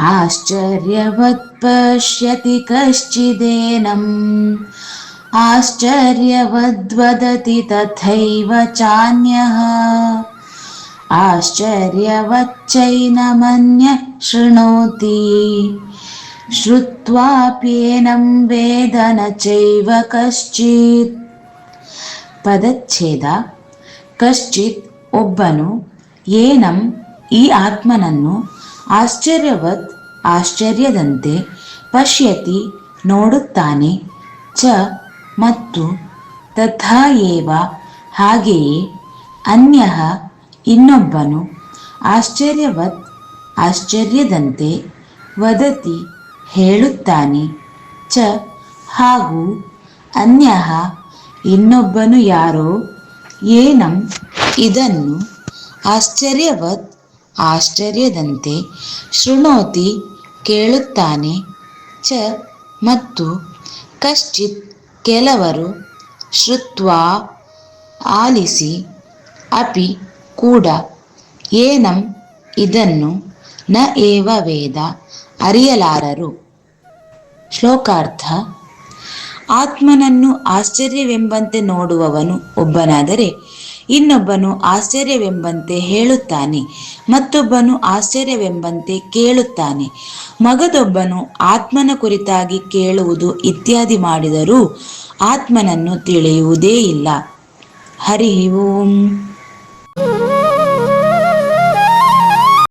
ಆಶ್ಚರ್ಯವತ್ ಪಶ್ಯತಿ ಕಶ್ಚಿದೇನಂ ಆಶ್ಚರ್ಯವದ್ವದತಿ ತಥೈವ ಚಾನ್ಯಃ ಆಶ್ಚರ್ಯವಚ್ಚೈನಮನ್ಯಃ ಶೃಣೋತಿ ಶ್ರುತ್ವಾಪ್ಯೇನಂ ವೇದ ನ ಚೈವ ಕಶ್ಚಿತ್. ಪದಚ್ಛೇದ. ಕಶ್ಚಿತ್ ಒಬ್ಬನು, ಏನಂ ಈ ಆತ್ಮನನ್ನು, ಆಶ್ಚರ್ಯವತ್ ಆಶ್ಚರ್ಯದಂತೆ, ಪಶ್ಯತಿ ನೋಡುತ್ತಾನೆ, ಚ ಮತ್ತು, ತಥಾ ಏವ ಹಾಗೆಯೇ, ಅನ್ಯಃ ಇನ್ನೊಬ್ಬನು, ಆಶ್ಚರ್ಯವತ್ ಆಶ್ಚರ್ಯದಂತೆ, ವದತಿ ಹೇಳುತ್ತಾನೆ, ಚ ಹಾಗೂ, ಅನ್ಯಃ ಇನ್ನೊಬ್ಬನು ಯಾರೋ, ಏನಂ ಇದನ್ನು, ಆಶ್ಚರ್ಯವತ್ ಆಶ್ಚರ್ಯದಂತೆ, ಶೃಣೋತಿ ಕೇಳುತ್ತಾನೆ, ಚ ಮತ್ತು, ಕಶ್ಚಿತ್ ಕೆಲವರು, ಶ್ರುತ್ವಾ ಆಲಿಸಿ, ಅಪಿ ಕೂಡ, ಏನಂ ಇದನ್ನು, ನ ಏವ ವೇದ ಅರಿಯಲಾರರು. ಶ್ಲೋಕಾರ್ಥ. ಆತ್ಮನನ್ನು ಆಶ್ಚರ್ಯವೆಂಬಂತೆ ನೋಡುವವನು ಒಬ್ಬನಾದರೆ, ಇನ್ನೊಬ್ಬನು ಆಶ್ಚರ್ಯವೆಂಬಂತೆ ಹೇಳುತ್ತಾನೆ, ಮತ್ತೊಬ್ಬನು ಆಶ್ಚರ್ಯವೆಂಬಂತೆ ಕೇಳುತ್ತಾನೆ. ಮಗದೊಬ್ಬನು ಆತ್ಮನ ಕುರಿತಾಗಿ ಕೇಳುವುದು ಇತ್ಯಾದಿ ಮಾಡಿದರೂ ಆತ್ಮನನ್ನು ತಿಳಿಯುವುದೇ ಇಲ್ಲ. ಹರಿ ಓಂ.